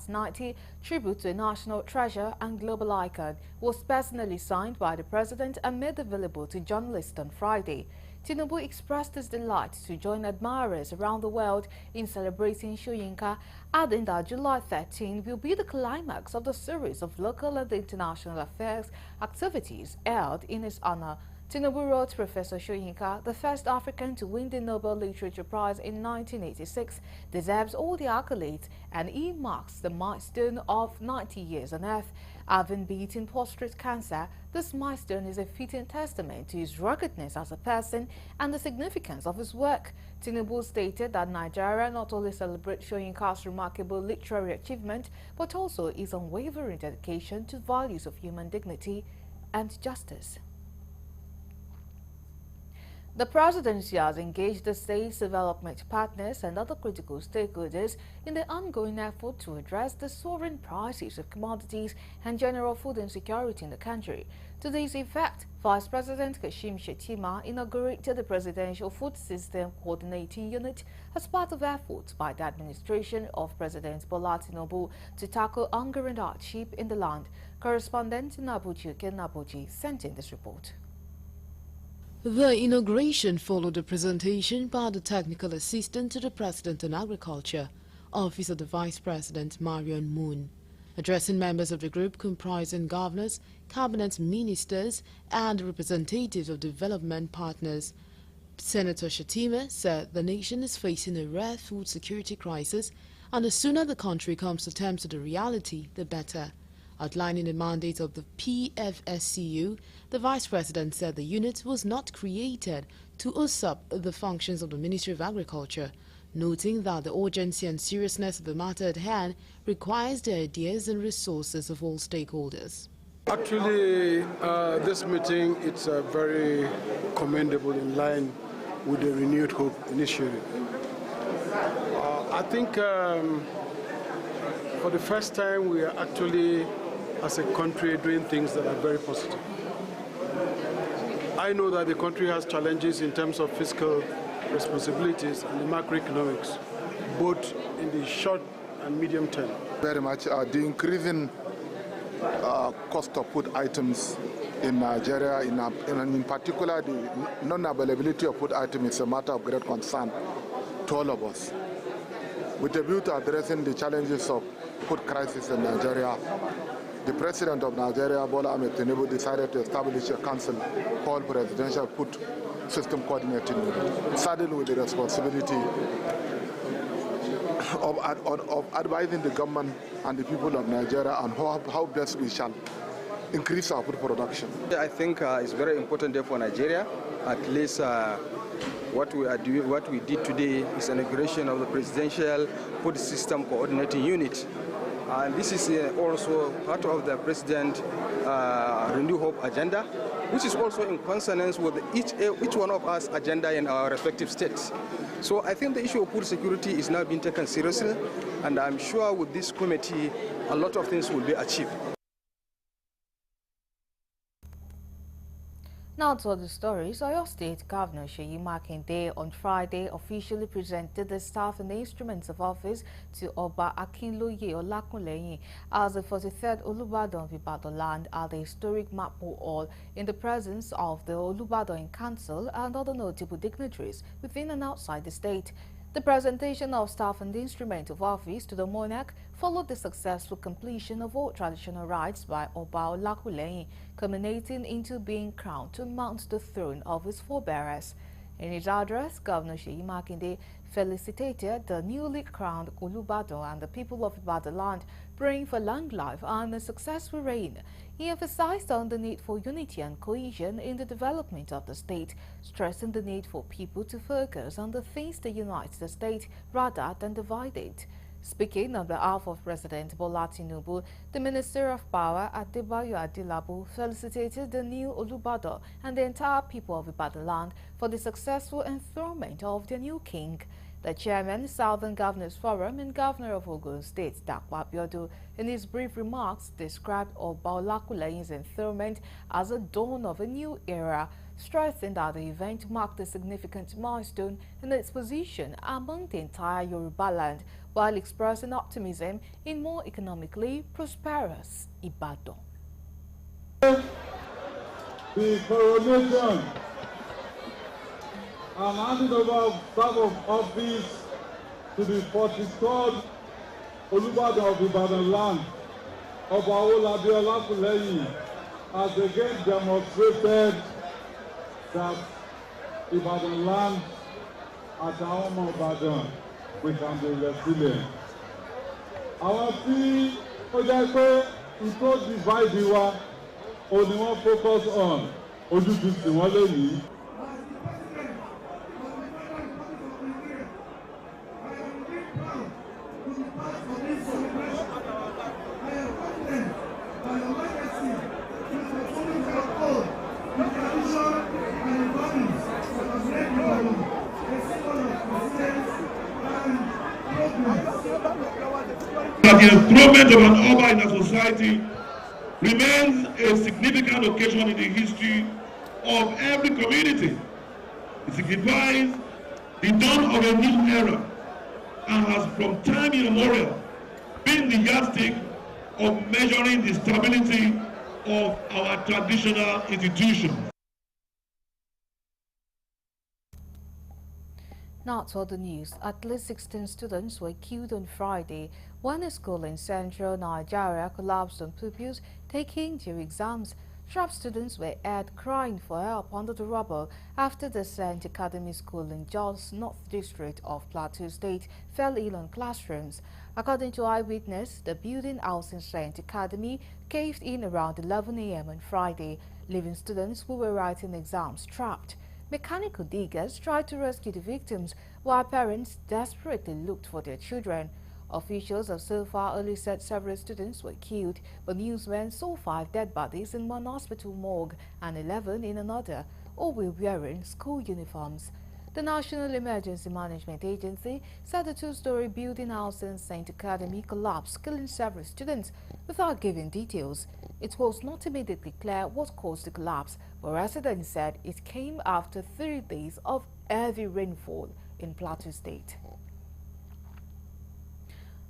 Last 90, tribute to a national treasure and global icon, was personally signed by the president and made available to journalists on Friday. Tinubu expressed his delight to join admirers around the world in celebrating Soyinka, adding that July 13 will be the climax of the series of local and international affairs activities held in his honor. Tinubu wrote Professor Soyinka, the first African to win the Nobel Literature Prize in 1986, deserves all the accolades, and he marks the milestone of 90 years on Earth. Having beaten prostate cancer, this milestone is a fitting testament to his ruggedness as a person and the significance of his work. Tinubu stated that Nigeria not only celebrates Soyinka's remarkable literary achievement, but also his unwavering dedication to values of human dignity and justice. The presidency has engaged the state's development partners and other critical stakeholders in the ongoing effort to address the soaring prices of commodities and general food insecurity in the country. To this effect, Vice President Kashim Shettima inaugurated the Presidential Food System Coordinating Unit as part of efforts by the administration of President Bola Tinubu to tackle hunger and hardship in the land. Correspondent Nabuji Nabuji sent in this report. The inauguration followed a presentation by the Technical Assistant to the President on Agriculture, Office of the Vice President Marion Moon. Addressing members of the group comprising governors, cabinet ministers and representatives of development partners, Senator Shettima said the nation is facing a rare food security crisis, and the sooner the country comes to terms with the reality, the better. Outlining the mandate of the PFSCU, the Vice President said the unit was not created to usurp the functions of the Ministry of Agriculture, noting that the urgency and seriousness of the matter at hand requires the ideas and resources of all stakeholders. Actually, this meeting is very commendable in line with the Renewed Hope initiative. I think for the first time we are actually, as a country, doing things that are very positive. I know that the country has challenges in terms of fiscal responsibilities and the macroeconomics, both in the short and medium term. Very much. The increasing cost of food items in Nigeria, in particular the non-availability of food items, is a matter of great concern to all of us. With a view to addressing the challenges of food crisis in Nigeria, the President of Nigeria, Bola Ahmed Tinubu, decided to establish a council called Presidential Food System Coordinating Unit, saddled with the responsibility of advising the government and the people of Nigeria on how best we shall increase our food production. I think it's very important day for Nigeria. At least what we did today is an inauguration of the Presidential Food System Coordinating Unit. And this is also part of the President Renew Hope agenda, which is also in consonance with each one of us agenda in our respective states. So I think the issue of food security is now being taken seriously, and I'm sure with this committee, a lot of things will be achieved. Now to other stories. Oyo State Governor Seyi Makinde on Friday officially presented the staff and instruments of office to Oba Akinloye Olakunleyin as the 43rd Olubadan of Ibadan land at the historic Mapo Hall in the presence of the Olubadan Council and other notable dignitaries within and outside the state. The presentation of staff and instrument of office to the monarch followed the successful completion of all traditional rites by Oba Olakunleyin, culminating into being crowned to mount the throne of his forebearers. In his address, Governor Seyi Makinde felicitated the newly crowned Olubadan and the people of Ibadan land, praying for long life and a successful reign. He emphasized on the need for unity and cohesion in the development of the state, stressing the need for people to focus on the things that unite the state rather than divide it. Speaking on behalf of President Bola Tinubu, the Minister of Power, Adebayo Adilabu, felicitated the new Olubadan and the entire people of Ibadan land for the successful enthronement of their new king. The chairman, Southern Governors Forum and Governor of Ogun State, Dakwa Abiodun, in his brief remarks, described Oba Olakunlehin's enthronement as a dawn of a new era, stressing that the event marked a significant milestone in its position among the entire Yoruba land, while expressing optimism in more economically prosperous Ibadan. The coronation and handing over of staff of office to the 43rd Olubadan of Ibadan land, Oba Olakunlehin, has again demonstrated that Ibadan land, at our home of Ibadan, we can be resilient. Àwọn tí ó jẹ́ pé ìtò divide wa, òní wọ́n focus on ojútùú tí wọ́n lè ní. That the enthronement of an Oba in a society remains a significant occasion in the history of every community. It signifies the dawn of a new era and has from time immemorial been the yardstick of measuring the stability of our traditional institutions. Not to other news, at least 16 students were killed on Friday when a school in central Nigeria collapsed on pupils taking their exams. 12 students were heard crying for help under the rubble after the St. Academy School in Jos, North District of Plateau State, fell ill on classrooms. According to eyewitness, the building housing St. Academy caved in around 11 a.m. on Friday, leaving students who were writing exams trapped. Mechanical diggers tried to rescue the victims, while parents desperately looked for their children. Officials have so far only said several students were killed, but newsmen saw 5 dead bodies in one hospital morgue and 11 in another, all were wearing school uniforms. The National Emergency Management Agency said the 2-story building housing St. Academy collapsed, killing several students, without giving details. It was not immediately clear what caused the collapse, but residents said it came after 3 days of heavy rainfall in Plateau State.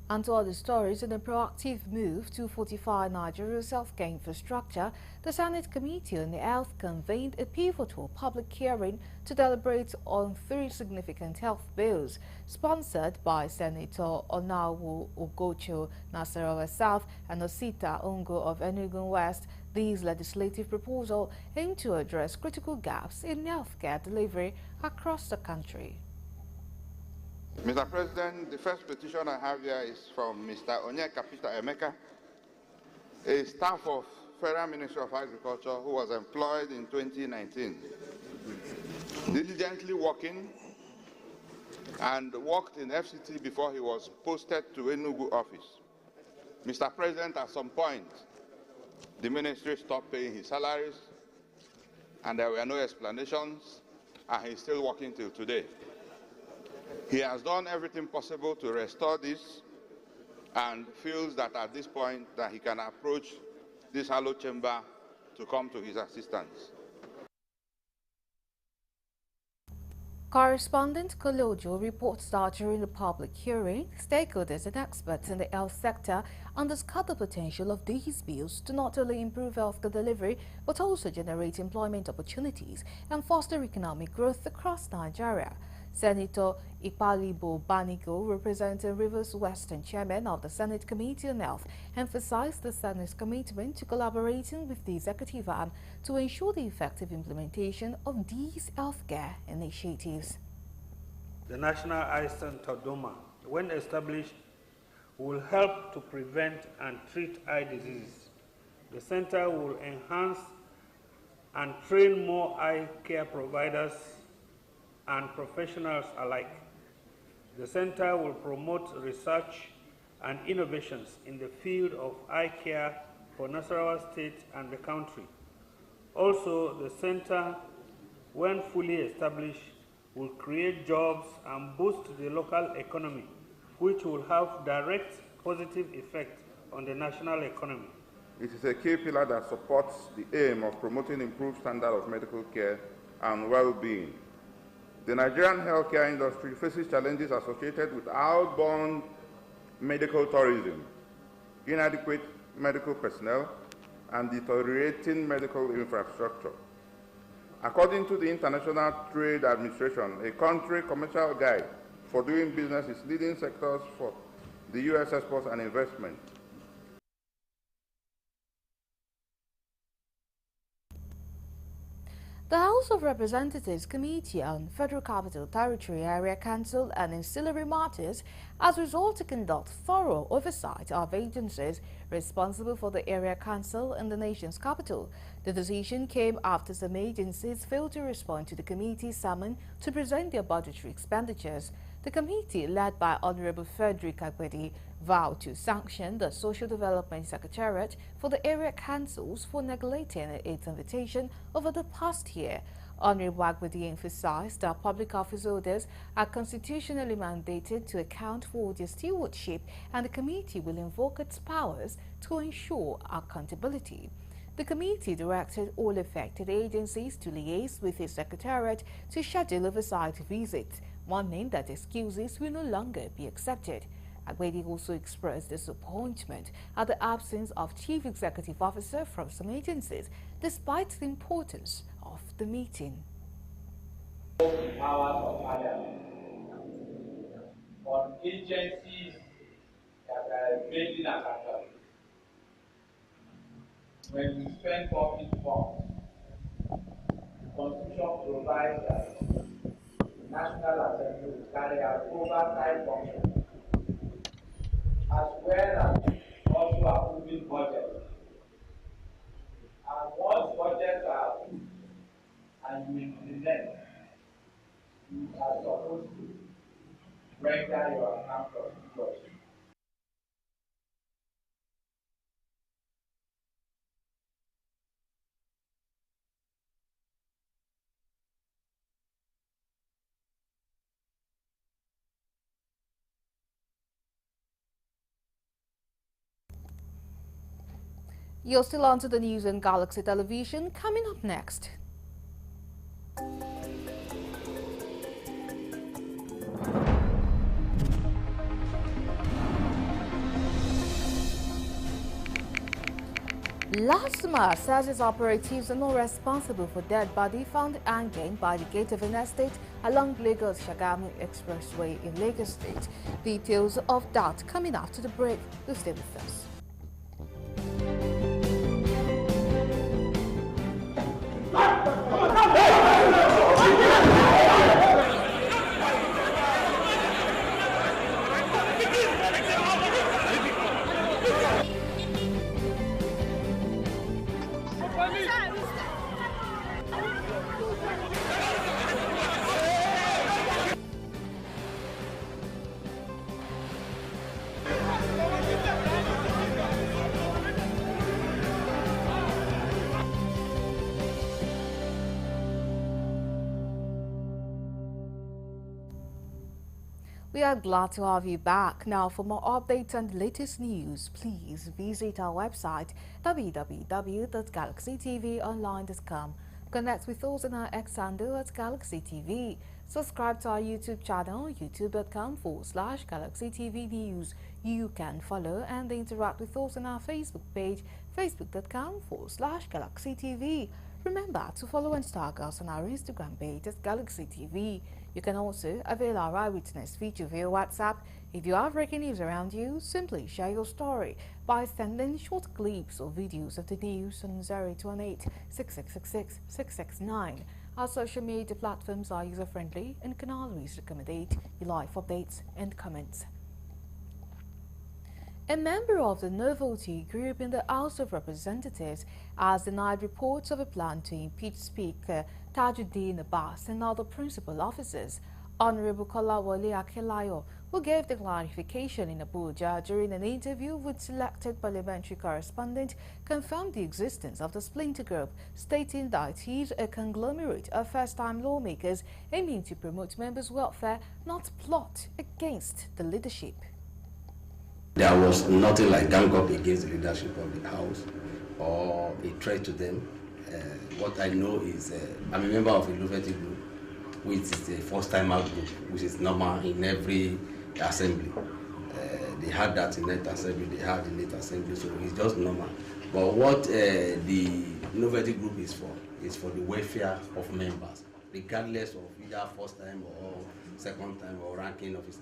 And to other stories, in a proactive move to fortify Nigeria's healthcare infrastructure, the Senate Committee on Health convened a pivotal public hearing to deliberate on 3 significant health bills, sponsored by Senator Onawu Ogocho, Nasarawa South, and Osita Ongo of Enugu West. These legislative proposals aim to address critical gaps in healthcare delivery across the country. Mr. President, the first petition I have here is from Mr. Onyeka Peter Emeka, a staff of Federal Ministry of Agriculture who was employed in 2019, diligently working and worked in FCT before he was posted to Enugu office. Mr. President, at some point, the ministry stopped paying his salaries and there were no explanations, and he's still working till today. He has done everything possible to restore this and feels that at this point that he can approach this hallowed chamber to come to his assistance. Correspondent Kolojo reports that during the public hearing, stakeholders and experts in the health sector underscored the potential of these bills to not only improve healthcare delivery but also generate employment opportunities and foster economic growth across Nigeria. Senator Ipalibo Banigo, representing Rivers Western Chairman of the Senate Committee on Health, emphasized the Senate's commitment to collaborating with the executive arm to ensure the effective implementation of these healthcare initiatives. The National Eye Center DOMA, when established, will help to prevent and treat eye diseases. The center will enhance and train more eye care providers and professionals alike. The center will promote research and innovations in the field of eye care for Nasarawa State and the country. Also, the center, when fully established, will create jobs and boost the local economy, which will have direct positive effect on the national economy. It is a key pillar that supports the aim of promoting improved standard of medical care and well-being. The Nigerian healthcare industry faces challenges associated with outbound medical tourism, inadequate medical personnel, and deteriorating medical infrastructure. According to the International Trade Administration, a country commercial guide for doing business is leading sectors for the U.S. exports and investment. The House of Representatives Committee on Federal Capital Territory Area Council and Ancillary Matters has resolved to conduct thorough oversight of agencies responsible for the area council in the nation's capital. The decision came after some agencies failed to respond to the committee's summon to present their budgetary expenditures. The committee, led by Honorable Frederick Agbedi, vowed to sanction the Social Development Secretariat for the area councils for neglecting its invitation over the past year. Honorable Agbedi emphasized that public office holders are constitutionally mandated to account for their stewardship, and the committee will invoke its powers to ensure accountability. The committee directed all affected agencies to liaise with the Secretariat to schedule oversight visits, warning that excuses will no longer be accepted. Agbedi also expressed disappointment at the absence of Chief Executive Officer from some agencies, despite the importance of the meeting. Powers of Parliament on agencies that are making accountable. When we spend public funds, the Constitution provides that the National Assembly will carry out oversight functions, as well as also approving budgets. And once budgets are approved and you implement, you are supposed to render your account of stewardship. You're still on to the news on Galaxy Television. Coming up next. LASMA says its operatives are not responsible for dead body found hanging by the gate of an estate along Lagos-Shagamu Expressway in Lagos State. Details of that coming after the break. Do stay with us. We are glad to have you back. Now, for more updates and latest news, please visit our website www.galaxytvonline.com. Connect with us on our X handle at Galaxy TV. Subscribe to our YouTube channel, youtube.com/Galaxy TV News. You can follow and interact with us on our Facebook page, facebook.com/Galaxy TV. Remember to follow and stalk us on our Instagram page at Galaxy TV. You can also avail our eyewitness feature via WhatsApp. If you have breaking news around you, simply share your story by sending short clips or videos of the news on 0818-6666-669. Our social media platforms are user-friendly and can always accommodate your live updates and comments. A member of the Novelty group in the House of Representatives has denied reports of a plan to impeach Speaker Tajuddin Abbas and other principal officers. Honorable Kolawole Akelayo who gave the clarification in Abuja during an interview with selected parliamentary correspondent, confirmed the existence of the splinter group, stating that it is a conglomerate of first-time lawmakers aiming to promote members' welfare, not plot against the leadership. There was nothing like gang up against the leadership of the House or a threat to them. What I know is I'm a member of a Lufeti group, which is a first-timer group, which is normal in every assembly. They had that in that assembly, they had in that assembly, so it's just normal. But what the Lufeti group is for the welfare of members, regardless of either first time or second time or ranking officer.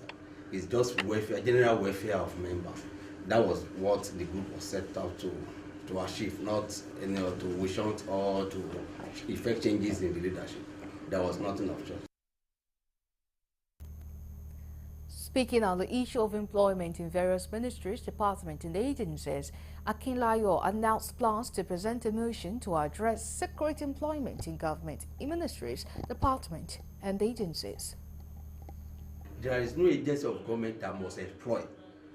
It's just welfare, general welfare of members. That was what the group was set out to achieve, not to wish out or to effect changes in the leadership. There was nothing of such. Speaking on the issue of employment in various ministries, departments and agencies, Akinlayo announced plans to present a motion to address secret employment in government, in ministries, departments and agencies. There is no agency of government that must employ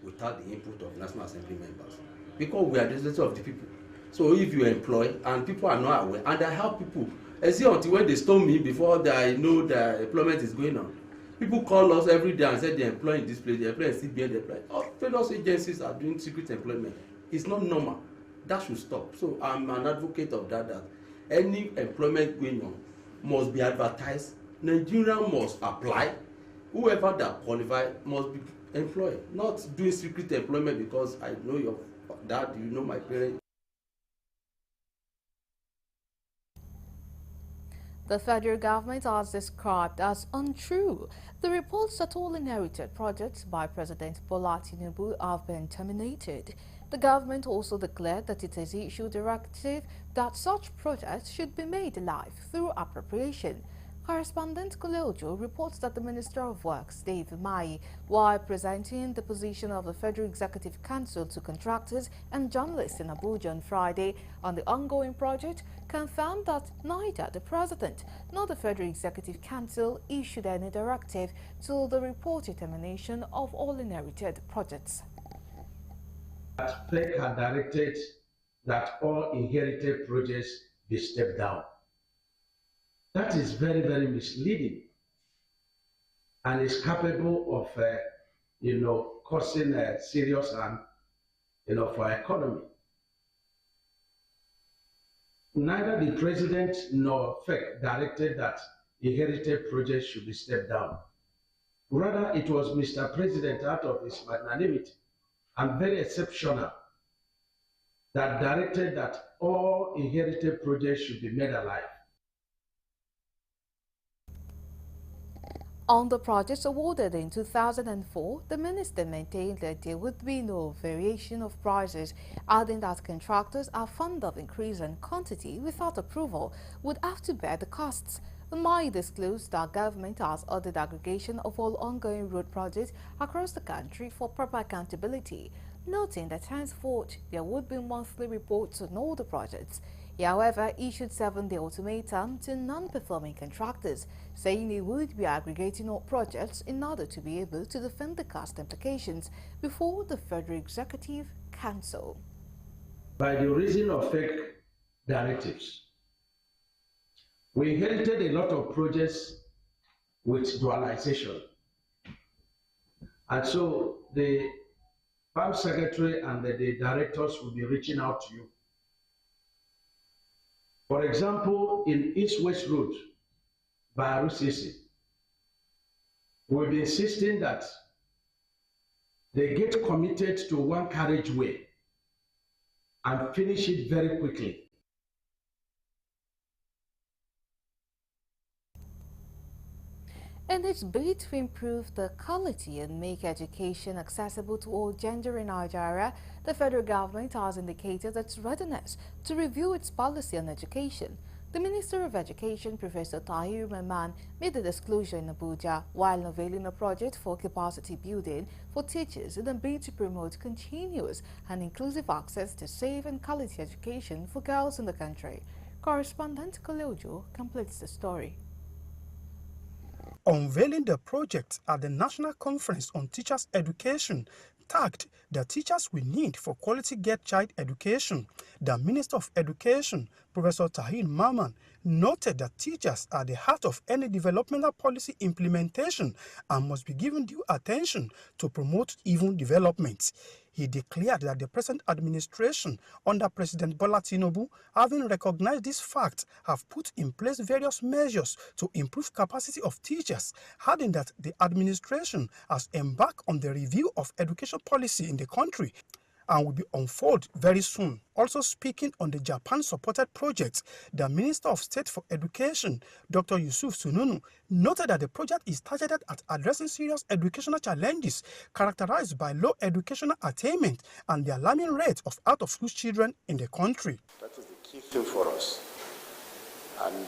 without the input of National Assembly members, because we are the representatives of the people. So if you employ and people are not aware, and I have people, I see until when they stone me before I know the employment is going on. People call us every day and say they employ in this place, they employ in CBN, they employ. All various agencies are doing secret employment. It's not normal. That should stop. So I'm an advocate of that any employment going on must be advertised. Nigerians must apply. Whoever that qualifies must be employed, not doing secret employment because I know your dad, you know my parents. The federal government has described as untrue the reports that all inherited projects by President Bola Tinubu have been terminated. The government also declared that it has issued a directive that such projects should be made alive through appropriation. Correspondent Kuleojo reports that the Minister of Works, Dave Mai, while presenting the position of the Federal Executive Council to contractors and journalists in Abuja on Friday on the ongoing project, confirmed that neither the President nor the Federal Executive Council issued any directive to the reported termination of all inherited projects. FEC had directed that all inherited projects be stepped down. That is very, very misleading, and is capable of, causing serious harm, for our economy. Neither the President nor FEC directed that inherited projects should be stepped down. Rather, it was Mr. President, out of his magnanimity and very exceptional, that directed that all inherited projects should be made alive. On the projects awarded in 2004, the minister maintained that there would be no variation of prices, adding that contractors are fond of increasing quantity without approval would have to bear the costs. Mai disclosed that government has ordered aggregation of all ongoing road projects across the country for proper accountability, noting that henceforth there would be monthly reports on all the projects. He, however, issued 7-day ultimatum to non-performing contractors, saying he would be aggregating all projects in order to be able to defend the cost implications before the Federal Executive Council. By the reason of fake directives, we inherited a lot of projects with dualization. And so the Farm Secretary and the directors will be reaching out to you. For example, in East-West Road by RCC, we'll be insisting that they get committed to one carriageway and finish it very quickly. In its bid to improve the quality and make education accessible to all gender in Nigeria, the federal government has indicated its readiness to review its policy on education. The Minister of Education, Professor Tahir Maman, made the disclosure in Abuja while unveiling a project for capacity building for teachers in a bid to promote continuous and inclusive access to safe and quality education for girls in the country. Correspondent Koleojo completes the story. Unveiling the project at the National Conference on Teachers' Education, tagged the teachers we need for quality get child education, the Minister of Education, Professor Tahir Maman, noted that teachers are the heart of any developmental policy implementation and must be given due attention to promote even development. He declared that the present administration under President Bola Tinubu, having recognized this fact, have put in place various measures to improve capacity of teachers, adding that the administration has embarked on the review of education policy in the country and will be unfolded very soon. Also speaking on the Japan-supported project, the Minister of State for Education, Dr. Yusuf Sununu, noted that the project is targeted at addressing serious educational challenges characterized by low educational attainment and the alarming rate of out-of-school children in the country. That is the key thing for us. And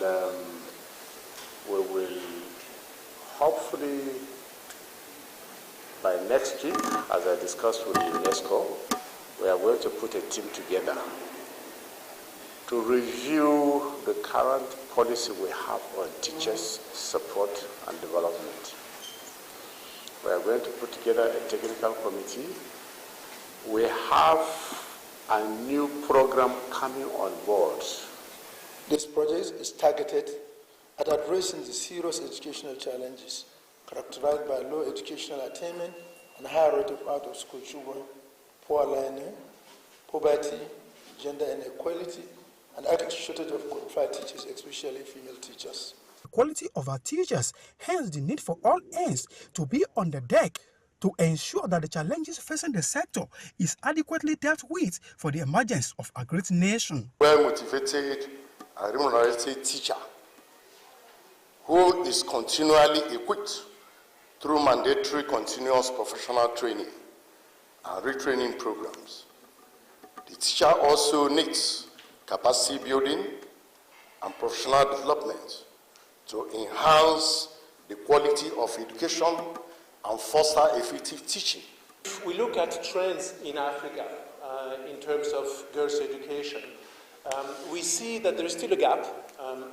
we will hopefully, by next week, as I discussed with UNESCO, we are going to put a team together to review the current policy we have on teachers' support and development. We are going to put together a technical committee. We have a new program coming on board. This project is targeted at addressing the serious educational challenges characterized by low educational attainment and high rate of out-of-school children, poor learning, poverty, gender inequality, and active shortage of qualified teachers, especially female teachers. The quality of our teachers, hence the need for all ends to be on the deck to ensure that the challenges facing the sector is adequately dealt with for the emergence of a great nation. Well-motivated and remunerated teacher who is continually equipped through mandatory continuous professional training and retraining programs. The teacher also needs capacity building and professional development to enhance the quality of education and foster effective teaching. If we look at trends in Africa in terms of girls' education, we see that there is still a gap,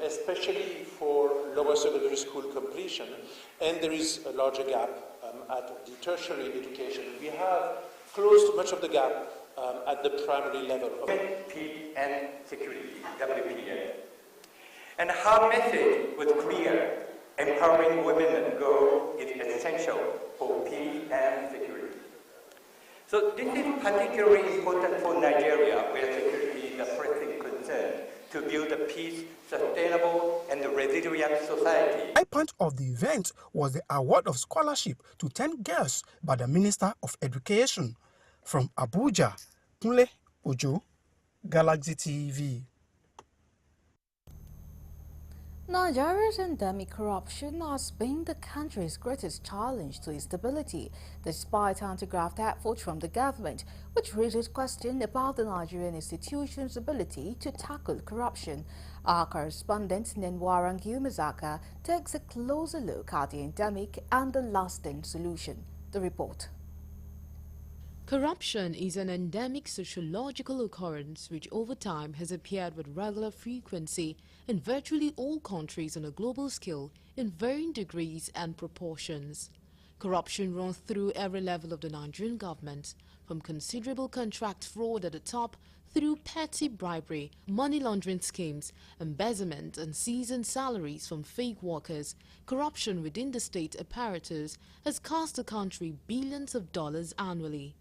especially for lower secondary school completion, and there is a larger gap at the tertiary education. We have closed much of the gap at the primary level. Peace and security, WPA. And her message was clear: empowering women and girls is essential for peace and security. So this is particularly important for Nigeria, where security is a pressing concern, to build a peace, sustainable, and resilient society. The high point of the event was the award of scholarship to 10 girls by the Minister of Education. From Abuja, Kunle Ojo, Galaxy TV. Nigeria's endemic corruption has been the country's greatest challenge to its stability, despite anti-graft efforts from the government, which raises questions about the Nigerian institutions' ability to tackle corruption. Our correspondent Nenwarangu Mazaka takes a closer look at the endemic and the lasting solution. The report. Corruption is an endemic sociological occurrence which over time has appeared with regular frequency in virtually all countries on a global scale in varying degrees and proportions. Corruption runs through every level of the Nigerian government, from considerable contract fraud at the top through petty bribery, money laundering schemes, embezzlement and seizing salaries from fake workers. Corruption within the state apparatus has cost the country billions of dollars annually.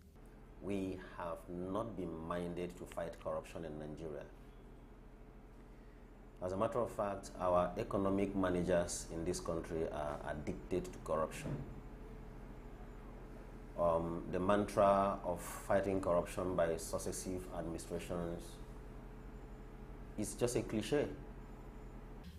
We have not been minded to fight corruption in Nigeria. As a matter of fact, our economic managers in this country are addicted to corruption. The mantra of fighting corruption by successive administrations is just a cliche.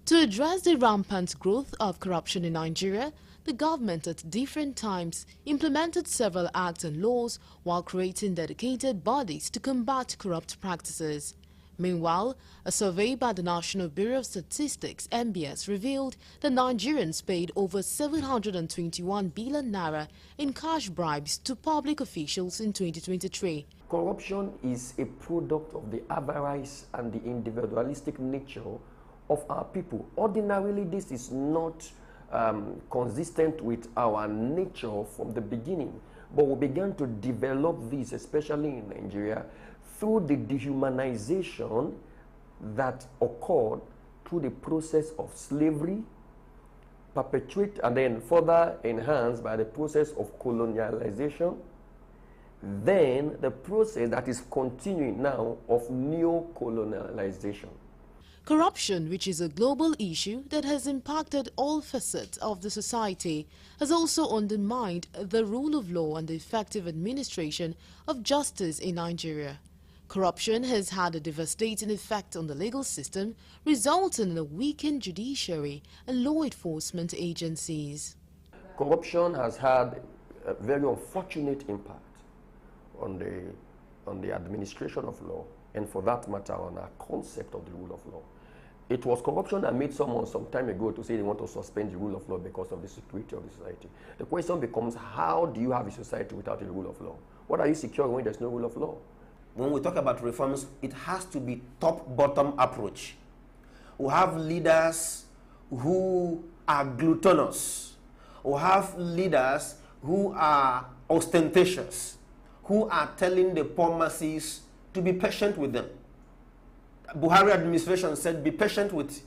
To address the rampant growth of corruption in Nigeria, the government at different times implemented several acts and laws while creating dedicated bodies to combat corrupt practices. Meanwhile, a survey by the National Bureau of Statistics (NBS) revealed that Nigerians paid over 721 billion naira in cash bribes to public officials in 2023. Corruption is a product of the avarice and the individualistic nature of our people. Ordinarily, this is not consistent with our nature from the beginning. But we began to develop this, especially in Nigeria, through the dehumanization that occurred through the process of slavery, perpetuate and then further enhanced by the process of colonialization, then the process that is continuing now of neo-colonialization. Corruption, which is a global issue that has impacted all facets of the society, has also undermined the rule of law and the effective administration of justice in Nigeria. Corruption has had a devastating effect on the legal system, resulting in a weakened judiciary and law enforcement agencies. Corruption has had a very unfortunate impact on the administration of law, and for that matter on our concept of the rule of law. It was corruption that made someone some time ago to say they want to suspend the rule of law because of the security of the society. The question becomes, how do you have a society without a rule of law? What are you securing when there's no rule of law? When we talk about reforms, it has to be top-bottom approach. We have leaders who are gluttonous. We have leaders who are ostentatious, who are telling the poor masses to be patient with them. Buhari administration said, be patient with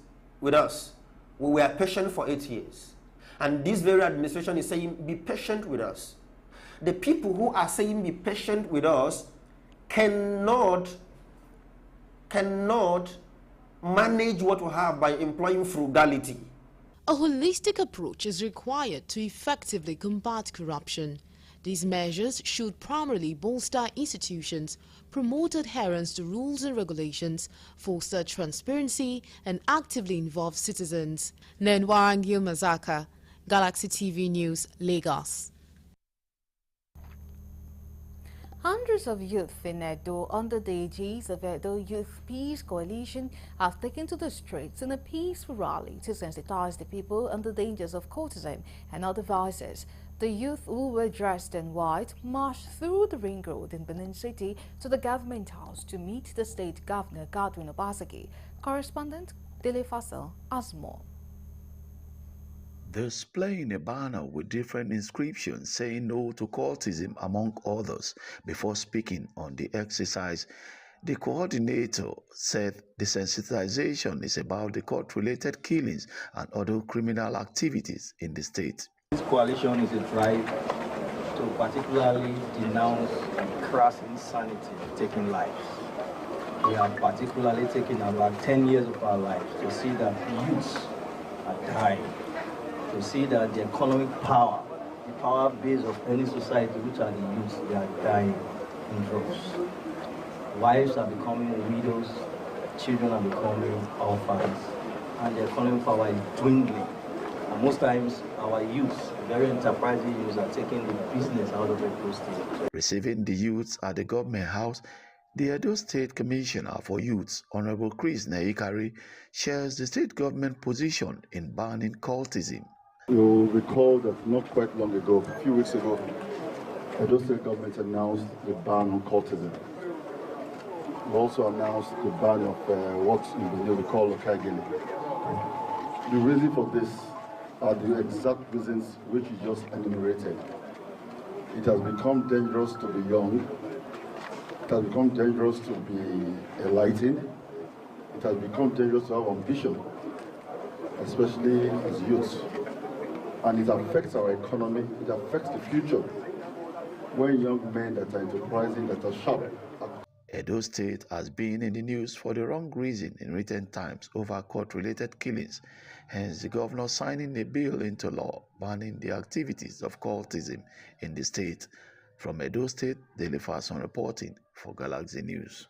us. We were patient for 8 years. And this very administration is saying, be patient with us. The people who are saying, be patient with us, cannot manage what we have by employing frugality. A holistic approach is required to effectively combat corruption. These measures should primarily bolster institutions, promote adherence to rules and regulations, foster transparency, and actively involve citizens. Nenwarangil Mazaka, Galaxy TV News, Lagos. Hundreds of youth in Edo under the aegis of Edo Youth Peace Coalition have taken to the streets in a peaceful rally to sensitize the people on the dangers of cultism and other vices. The youth, who were dressed in white, marched through the ring road in Benin City to the government house to meet the state governor Godwin Obaseki. Correspondent Dele Fassel has more. Displaying a banner with different inscriptions saying no to cultism among others before speaking on the exercise, the coordinator said the sensitization is about the court-related killings and other criminal activities in the state. This coalition is a drive to particularly denounce crass insanity taking lives. We have particularly taken about 10 years of our lives to see that youths are dying, to see that the economic power, the power base of any society, which are the youths, they are dying in droves. Wives are becoming widows, children are becoming orphans, and the economic power is dwindling. And most times, our youths, very enterprising youths, are taking the business out of those states. Receiving the youths at the government house, the Edo State Commissioner for Youths, Honorable Chris Naikari, shares the state government position in banning cultism. You'll recall that not quite long ago, a few weeks ago, Edo State government announced the ban on cultism. We also announced the ban of what in Benin we call Okagili. The reason for this are the exact reasons which you just enumerated. It has become dangerous to be young. It has become dangerous to be enlightened. It has become dangerous to have ambition, especially as youths. And it affects our economy, it affects the future. When young men that are enterprising, that are sharp. Edo State has been in the news for the wrong reason in recent times over court-related killings, hence the governor signing a bill into law banning the activities of cultism in the state. From Edo State, Dele Fason reporting for Galaxy News.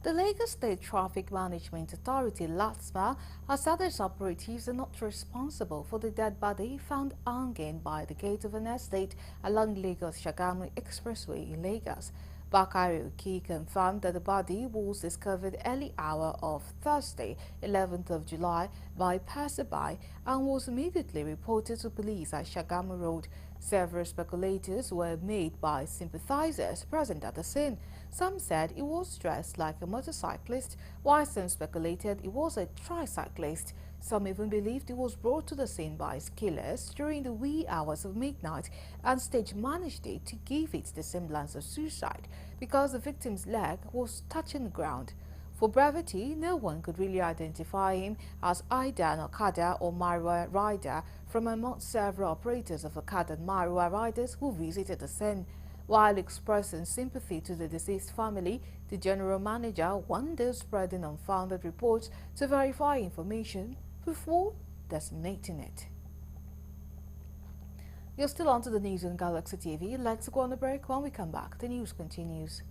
The Lagos State Traffic Management Authority, LATMA, has said its operatives are not responsible for the dead body found hanging by the gate of an estate along Lagos-Shagamu Expressway in Lagos. Bakari Oki confirmed that the body was discovered early hour of Thursday, 11th of July, by passerby and was immediately reported to police at Shagamu Road. Several speculators were made by sympathizers present at the scene. Some said he was dressed like a motorcyclist, while some speculated he was a tricyclist. Some even believed he was brought to the scene by his killers during the wee hours of midnight and stage managed it to give it the semblance of suicide because the victim's leg was touching the ground. For brevity, no one could really identify him as either an Okada or Marwa rider from among several operators of Okada and Marwa riders who visited the scene. While expressing sympathy to the deceased family, the general manager warned those spreading unfounded reports to verify information before disseminating it. You're still on to the news on Galaxy TV. Let's go on a break. When we come back, the news continues.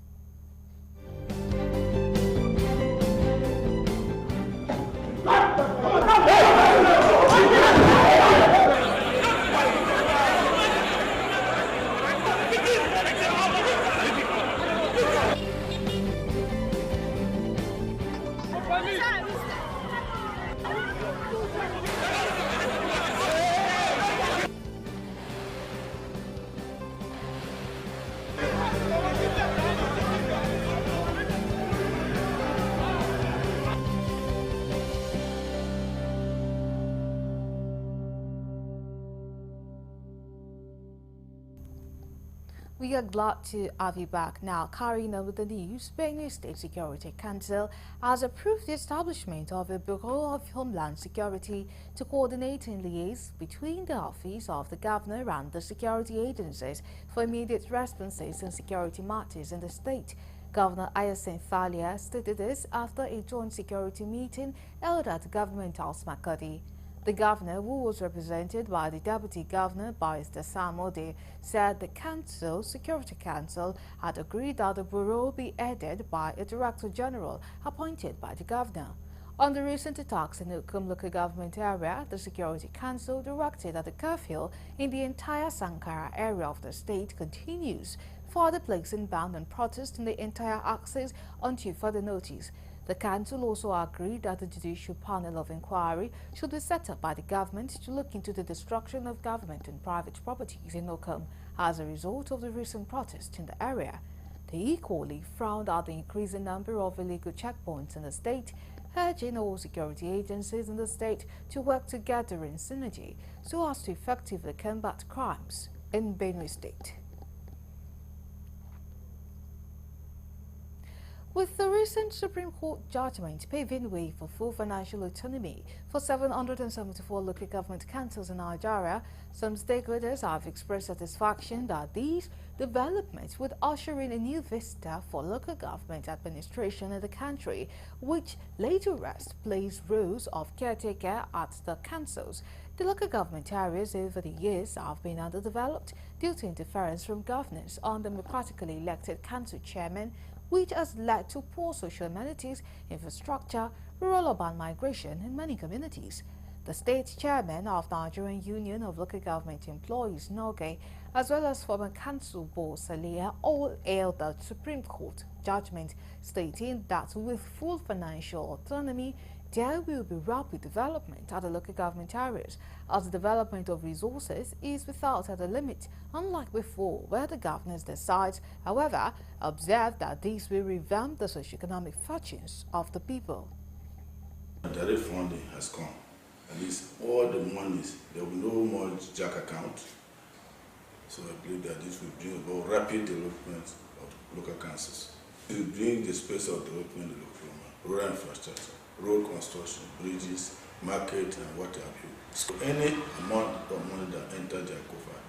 We are glad to have you back. Now, carrying on with the news, Benue State Security Council has approved the establishment of a Bureau of Homeland Security to coordinate and liaise between the Office of the Governor and the security agencies for immediate responses in security matters in the state. Governor Hyacinth Thalia stated this after a joint security meeting held at Government House Makodi. The governor, who was represented by the Deputy Governor, Barrister Sam Ode, said the Security Council had agreed that the bureau be headed by a Director General appointed by the governor. On the recent attacks in the Ukum local government area, the Security Council directed that the curfew in the entire Sankara area of the state continues, further placing ban on protest in the entire axis until further notice. The council also agreed that the judicial panel of inquiry should be set up by the government to look into the destruction of government and private properties in Okum as a result of the recent protests in the area. They equally frowned at the increasing number of illegal checkpoints in the state, urging all security agencies in the state to work together in synergy so as to effectively combat crimes in Benue State. With the recent Supreme Court judgment paving way for full financial autonomy for 774 local government councils in Nigeria, some stakeholders have expressed satisfaction that these developments would usher in a new vista for local government administration in the country, which later rest plays roles of caretaker at the councils. The local government areas over the years have been underdeveloped due to interference from governors on democratically elected council chairmen, which has led to poor social amenities, infrastructure, rural-urban migration in many communities. The state chairman of the Nigerian Union of Local Government Employees, NOGE, as well as former council board Salia, all hailed the Supreme Court judgment, stating that with full financial autonomy, there will be rapid development at the local government areas, as the development of resources is without a limit, unlike before where the governors decide. However, observe that this will revamp the socio-economic fortunes of the people. Direct funding has come. At least all the monies, there will be no more jack account. So I believe that this will bring about rapid development of local councils. It will bring the space of development of rural infrastructure, road construction, bridges, market, and what have you. So any amount of money that enters their coffers,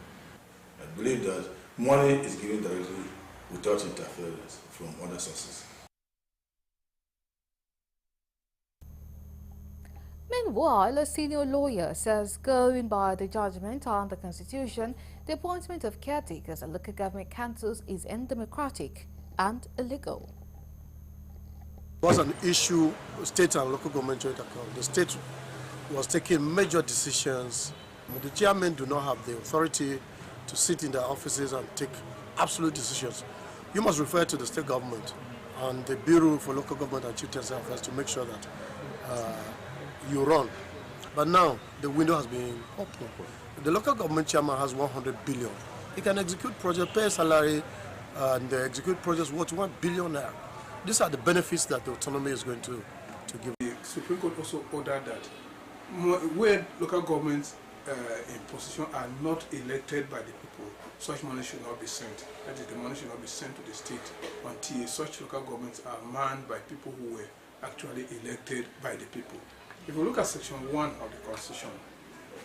I believe that money is given directly without interference from other sources. Meanwhile, a senior lawyer says going by the judgment on the Constitution, the appointment of caretakers at local government councils is undemocratic and illegal. It was an issue, state and local government joint account. The state was taking major decisions. The chairmen do not have the authority to sit in their offices and take absolute decisions. You must refer to the state government and the Bureau for Local Government and Chieftaincy Affairs to make sure that you run. But now the window has been opened. The local government chairman has 100 billion. He can execute projects, pay salary, and execute projects worth 1 billion naira. These are the benefits that the autonomy is going to give. The Supreme Court also ordered that where local governments in position are not elected by the people, such money should not be sent. That is, the money should not be sent to the state until such local governments are manned by people who were actually elected by the people. If you look at Section 1 of the Constitution,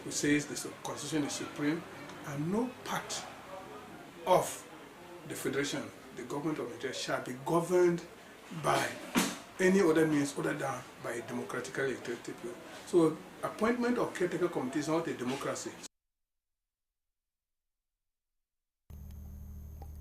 it says the Constitution is supreme and no part of the Federation, the government of Nigeria, shall be governed by any other means other than by a democratically elected people. So appointment of caretaker committee is not a democracy.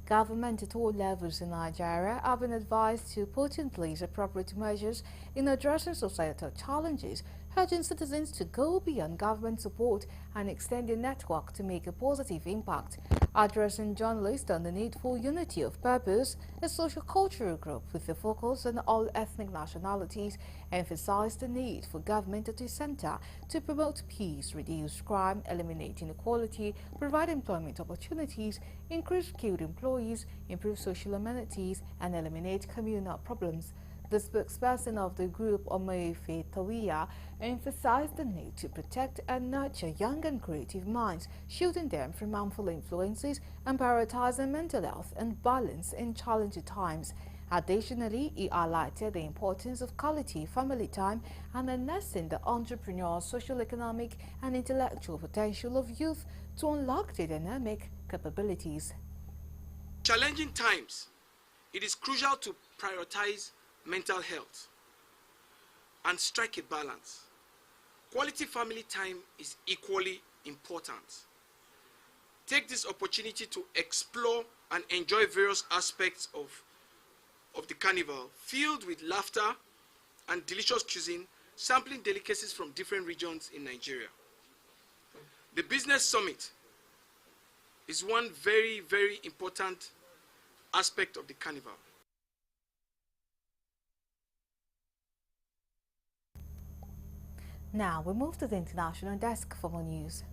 Government at all levels in Nigeria have been advised to put in place appropriate measures in addressing societal challenges, urging citizens to go beyond government support and extend their network to make a positive impact. Addressing journalists on the need for unity of purpose, a social-cultural group with a focus on all ethnic nationalities emphasized the need for government at the center to promote peace, reduce crime, eliminate inequality, provide employment opportunities, increase skilled employees, improve social amenities, and eliminate communal problems. The spokesperson of the group, Omoefe Tawiya, emphasized the need to protect and nurture young and creative minds, shielding them from harmful influences and prioritizing mental health and balance in challenging times. Additionally, he highlighted the importance of quality family time and harnessing the entrepreneurial, social, economic, and intellectual potential of youth to unlock their dynamic capabilities. Challenging times, it is crucial to prioritize mental health and strike a balance. Quality family time is equally important. Take this opportunity to explore and enjoy various aspects of the carnival, filled with laughter and delicious cuisine, sampling delicacies from different regions in Nigeria. The Business Summit is one very, very important aspect of the carnival. Now we move to the international desk for more news.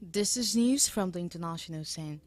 This is news from the international scene.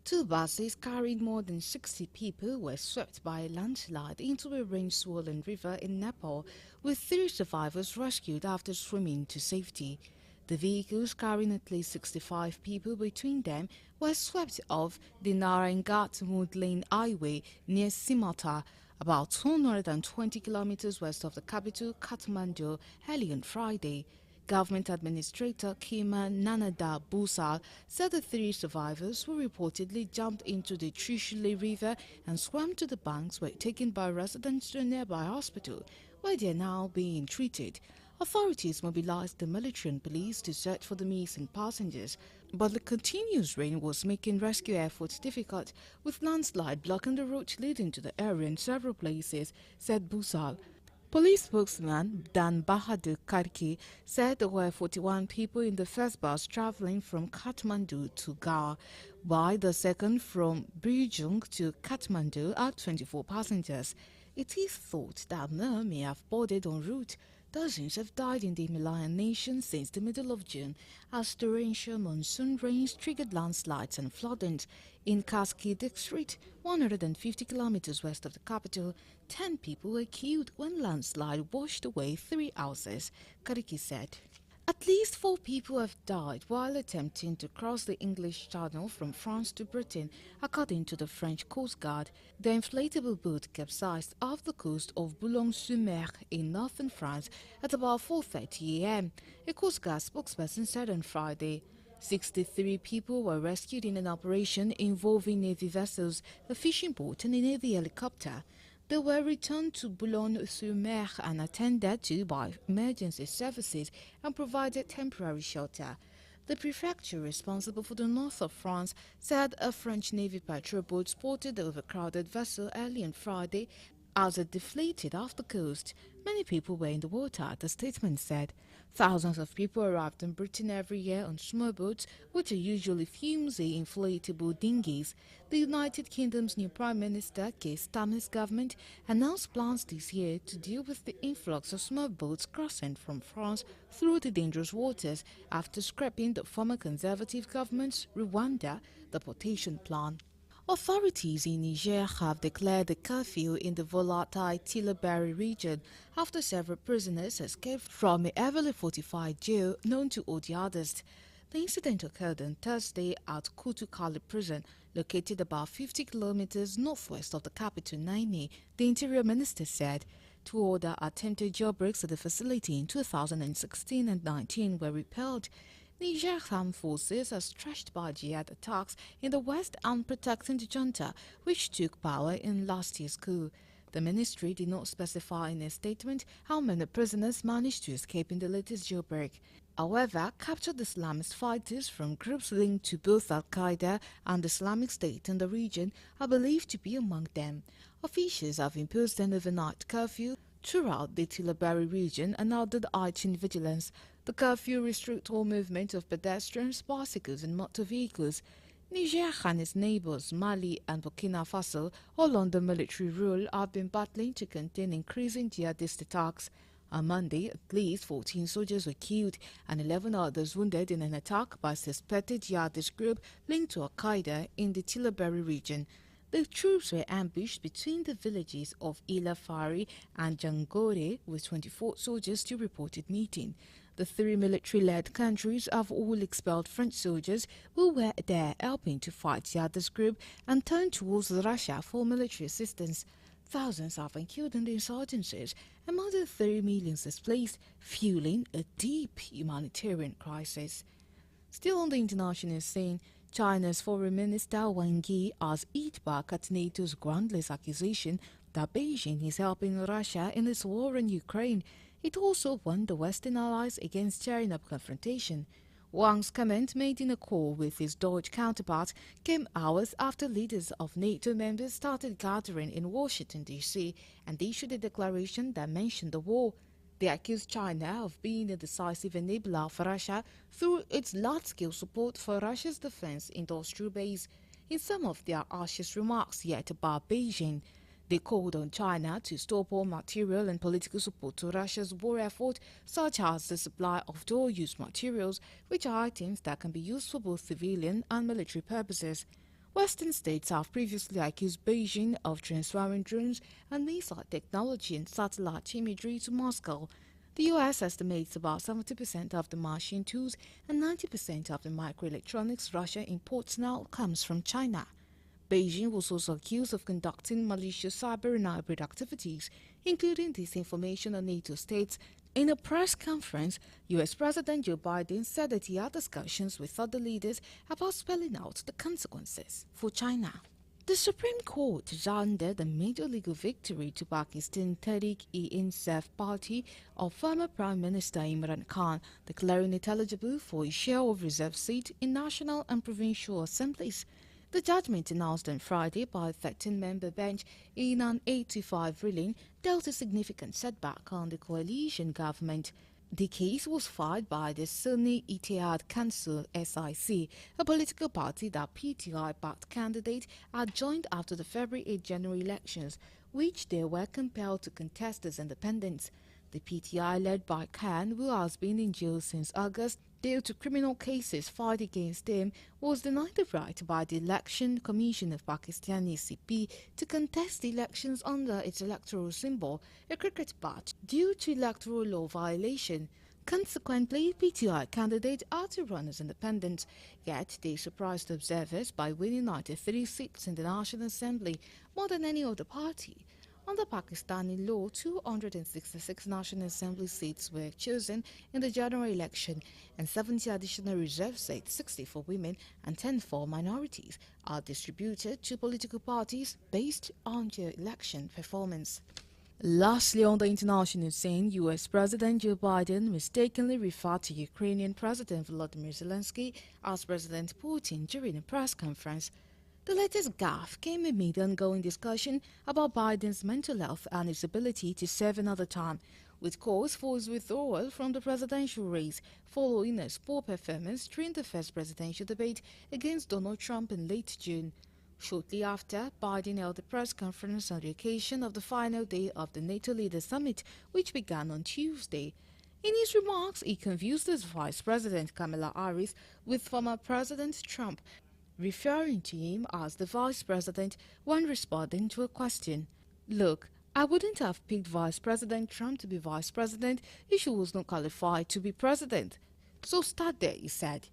Two buses carrying more than 60 people were swept by a landslide into a rain-swollen river in Nepal, with 3 survivors rescued after swimming to safety. The vehicles carrying at least 65 people between them were swept off the Narayangat Lane highway near Simata, about 220 kilometers west of the capital, Kathmandu, early on Friday. Government Administrator Kema Nanada Busal said the 3 survivors who reportedly jumped into the Trishuli River and swam to the banks were taken by residents to a nearby hospital, where they are now being treated. Authorities mobilized the military and police to search for the missing passengers, but the continuous rain was making rescue efforts difficult, with landslide blocking the route leading to the area in several places, said Busal. Police spokesman Dan Bahadur Karki said there were 41 people in the first bus traveling from Kathmandu to Gaur, while the second from Birjung to Kathmandu had 24 passengers. It is thought that more may have boarded en route. Dozens have died in the Himalayan nation since the middle of June as torrential monsoon rains triggered landslides and floodings. In Kaski district, 150 kilometers west of the capital, 10 people were killed when landslide washed away 3 houses, Kariki said. At least 4 people have died while attempting to cross the English Channel from France to Britain, according to the French Coast Guard. The inflatable boat capsized off the coast of Boulogne-sur-Mer in northern France at about 4:30 a.m., a Coast Guard spokesperson said on Friday. 63 people were rescued in an operation involving Navy vessels, a fishing boat and a Navy helicopter. They were returned to Boulogne-sur-Mer and attended to by emergency services and provided temporary shelter. The prefecture responsible for the north of France said a French Navy patrol boat spotted the overcrowded vessel early on Friday as it deflated off the coast. Many people were in the water, the statement said. Thousands of people arrived in Britain every year on small boats, which are usually flimsy inflatable dinghies. The United Kingdom's new Prime Minister, Keir Starmer's government, announced plans this year to deal with the influx of small boats crossing from France through the dangerous waters after scrapping the former Conservative government's Rwanda deportation plan. Authorities in Niger have declared a curfew in the volatile Tillaberi region after several prisoners escaped from a heavily fortified jail known to jihadists. The incident occurred on Thursday at Kutukali prison, located about 50 kilometers northwest of the capital Niamey, the Interior Minister said. 2 other attempted jailbreaks at the facility in 2016 and 19 were repelled. Niger's armed forces are stretched by jihad attacks in the west and protecting the junta, which took power in last year's coup. The ministry did not specify in a statement how many prisoners managed to escape in the latest jailbreak. However, captured Islamist fighters from groups linked to both Al-Qaeda and Islamic State in the region are believed to be among them. Officials have imposed an overnight curfew throughout the Tillaberi region and added heightened vigilance. The curfew restricts all movement of pedestrians, bicycles and motor vehicles. Niger and its neighbors Mali and Burkina Faso, all under military rule, have been battling to contain increasing jihadist attacks. On Monday, at least 14 soldiers were killed and 11 others wounded in an attack by a suspected jihadist group linked to Al-Qaeda in the Tillaberi region. The troops were ambushed between the villages of Ilafari and Jangore, with 24 soldiers still reported meeting. The 3 military-led countries have all expelled French soldiers who were there helping to fight jihadist group and turned towards Russia for military assistance. Thousands have been killed in the insurgencies and more than 3 million displaced, fueling a deep humanitarian crisis. Still on the international scene, China's Foreign Minister Wang Yi has hit back at NATO's groundless accusation that Beijing is helping Russia in its war in Ukraine. It also warned the Western allies against stirring up confrontation. Wang's comment, made in a call with his Dutch counterpart, came hours after leaders of NATO members started gathering in Washington, D.C., and issued a declaration that mentioned the war. They accused China of being a decisive enabler for Russia through its large-scale support for Russia's defense industrial base. In some of their harshest remarks yet about Beijing, they called on China to stop all material and political support to Russia's war effort, such as the supply of dual-use materials, which are items that can be used for both civilian and military purposes. Western states have previously accused Beijing of transferring drones and missile technology and satellite imagery to Moscow. The U.S. estimates about 70% of the machine tools and 90% of the microelectronics Russia imports now comes from China. Beijing was also accused of conducting malicious cyber and hybrid activities, including disinformation on NATO states. In a press conference, U.S. President Joe Biden said that he had discussions with other leaders about spelling out the consequences for China. The Supreme Court handed a major legal victory to Pakistan Tehreek-e-Insaf party of former Prime Minister Imran Khan, declaring it eligible for a share of reserved seat in national and provincial assemblies. The judgment, announced on Friday by a 13-member bench in an 8-5 ruling, dealt a significant setback on the coalition government. The case was filed by the Sunni Ittihad Council, a political party that PTI-backed candidate had joined after the February 8 general elections, which they were compelled to contest as independents. The PTI, led by Khan, who has been in jail since August due to criminal cases filed against him, was denied the right by the Election Commission of Pakistan (ECP) to contest the elections under its electoral symbol, a cricket bat, due to electoral law violation. Consequently, PTI candidate had to run as independent, yet they surprised observers by winning 93 seats in the National Assembly, more than any other party. Under Pakistani law, 266 National Assembly seats were chosen in the general election, and 70 additional reserve seats, 60 for women and 10 for minorities, are distributed to political parties based on their election performance. Lastly, on the international scene, U.S. President Joe Biden mistakenly referred to Ukrainian President Volodymyr Zelensky as President Putin during a press conference. The latest gaffe came amid ongoing discussion about Biden's mental health and his ability to serve another term. with calls for his withdrawal from the presidential race following his poor performance during the first presidential debate against Donald Trump in late June. Shortly after, Biden held a press conference on the occasion of the final day of the NATO Leaders Summit, which began on Tuesday. In his remarks, he confused his Vice President Kamala Harris with former President Trump, referring to him as the Vice President when responding to a question. "Look, I wouldn't have picked Vice President Trump to be Vice President if she was not qualified to be President. So start there," he said.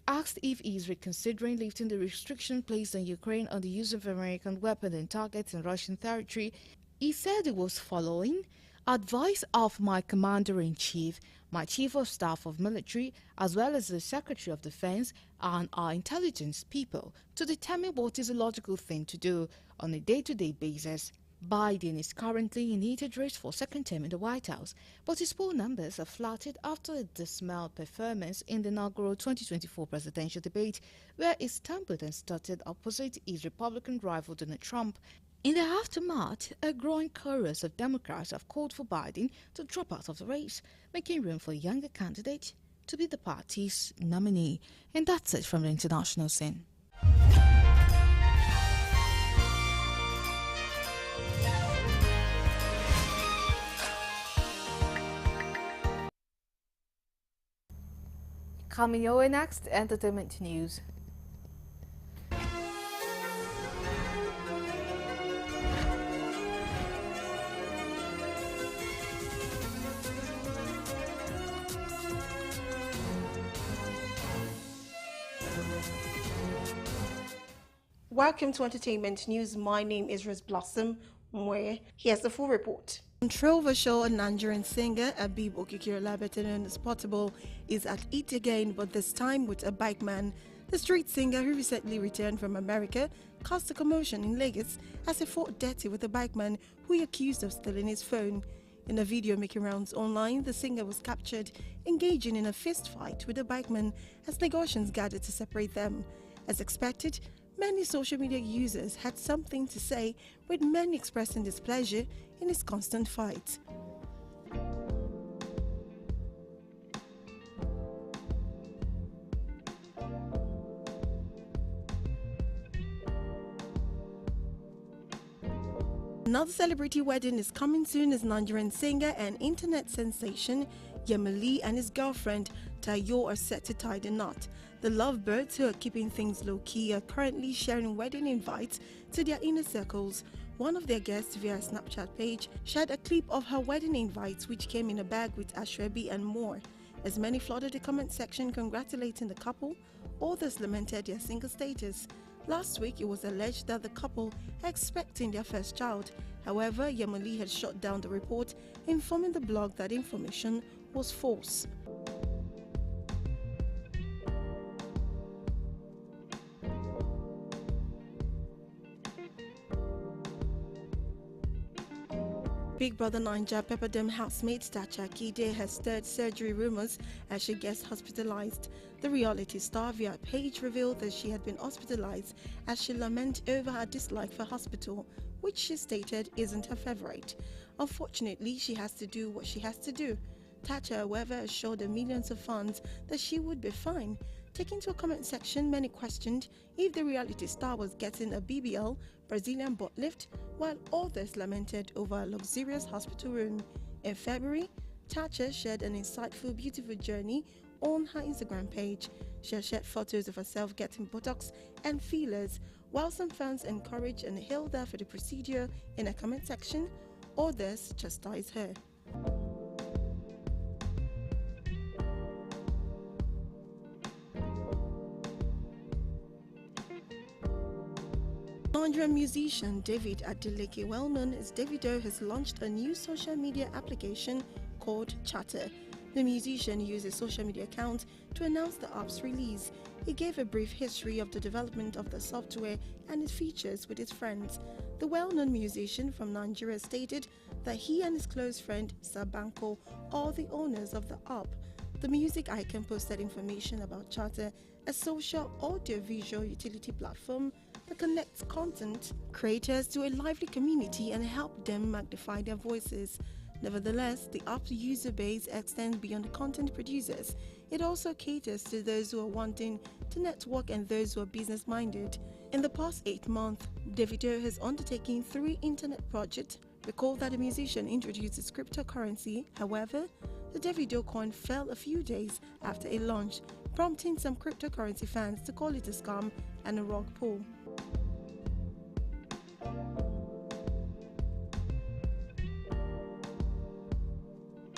Asked if he is reconsidering lifting the restriction placed on Ukraine on the use of American weapons and targets in Russian territory, he said he was following advice of my Commander-in-Chief, my Chief of Staff of Military, as well as the Secretary of Defense and our intelligence people to determine what is a logical thing to do on a day-to-day basis. Biden is currently in heated race for second term in the White House, but his poll numbers have flattered after a dismal performance in the inaugural 2024 presidential debate, where he stumbled and stuttered opposite his Republican rival Donald Trump. In the aftermath, a growing chorus of Democrats have called for Biden to drop out of the race, making room for a younger candidate to be the party's nominee. And that's it from the international scene. Coming your way next, entertainment news. Welcome to Entertainment News. My name is Rose Blossom. Here's the full report. Controversial Nigerian singer Abib Okikiola, better known as Portable, is at it again, but this time with a bike man. The street singer, who recently returned from America, caused a commotion in Lagos as he fought dirty with a bike man who he accused of stealing his phone. In a video making rounds online, the singer was captured engaging in a fist fight with a bike man as Lagosians gathered to separate them. As expected, many social media users had something to say, with many expressing displeasure in his constant fight. Another celebrity wedding is coming soon as Nigerian singer and internet sensation Yemili and his girlfriend Tayo are set to tie the knot. The lovebirds, who are keeping things low-key, are currently sharing wedding invites to their inner circles. One of their guests via a Snapchat page shared a clip of her wedding invites, which came in a bag with ashrebi and more. As many flooded the comment section congratulating the couple, others lamented their single status. Last week, it was alleged that the couple are expecting their first child. However, Yemili had shut down the report, informing the blog that information was false. Big Brother Naija Pepperdam housemate Tacha Kide has stirred surgery rumors as she gets hospitalized. The reality star via a page revealed that she had been hospitalized as she lamented over her dislike for hospital, which she stated isn't her favorite. Unfortunately, she has to do what she has to do. Tacha, however, assured the millions of fans that she would be fine. Taking to a comment section, many questioned if the reality star was getting a BBL, Brazilian butt lift, while others lamented over a luxurious hospital room. In February, Tacha shared an insightful, beautiful journey on her Instagram page. She has shared photos of herself getting Botox and fillers, while some fans encouraged and hailed her for the procedure in a comment section, others chastised her. Nigerian musician David Adeleke, well known as Davido, has launched a new social media application called Chatter. The musician used his social media account to announce the app's release. He gave a brief history of the development of the software and its features with his friends. The well-known musician from Nigeria stated that he and his close friend Sabanko are the owners of the app. The music icon posted information about Chatter, a social audio-visual utility platform that connects content creators to a lively community and help them magnify their voices. Nevertheless, the app's user base extends beyond the content producers. It also caters to those who are wanting to network and those who are business-minded. In the past 8 months, Davido has undertaken 3 internet projects. Recall that the musician introduced his cryptocurrency. However, the Davido coin fell a few days after a launch, prompting some cryptocurrency fans to call it a scam and a rug pull.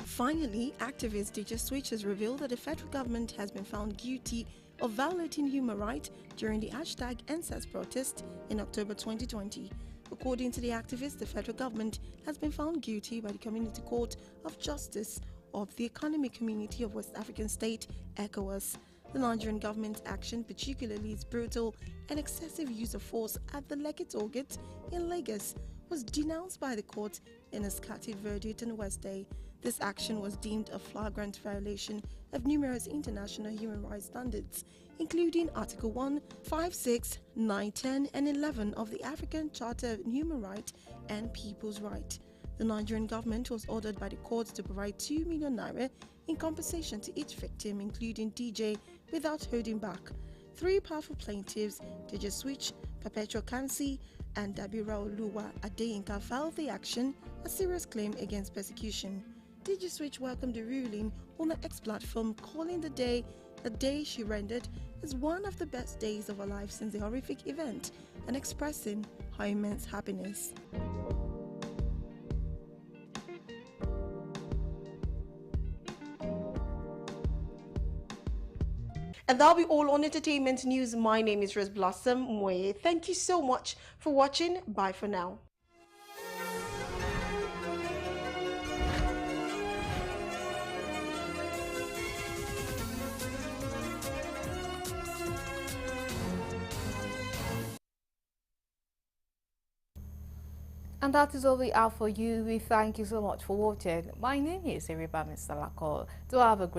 Finally, activist DJ Switch has revealed that the federal government has been found guilty of violating human rights during the #EndSARS protest in October 2020. According to the activist, the federal government has been found guilty by the Community Court of Justice of the Economic Community of West African State, ECOWAS. The Nigerian government's action, particularly its brutal and excessive use of force at the Lekki toll gate in Lagos, was denounced by the court in a scattered verdict on Wednesday. This action was deemed a flagrant violation of numerous international human rights standards, including Article 1, 5, 6, 9, 10, and 11 of the African Charter of Human Rights and People's Rights. The Nigerian government was ordered by the court to provide 2 million naira in compensation to each victim, including DJ, without holding back. 3 powerful plaintiffs, DJ Switch, Perpetual Kansi, and Dabira Oluwa Adeyinka, filed the action, a serious claim against persecution. DJ Switch welcomed the ruling on the X platform, calling the day she rendered as one of the best days of her life since the horrific event, and expressing her immense happiness. And that'll be all on entertainment news. My name is Rose Blossom Mwe. Thank you so much for watching. Bye for now. And that is all we have for you. We thank you so much for watching. My name is Eriba Mr. Lakol. Do have a great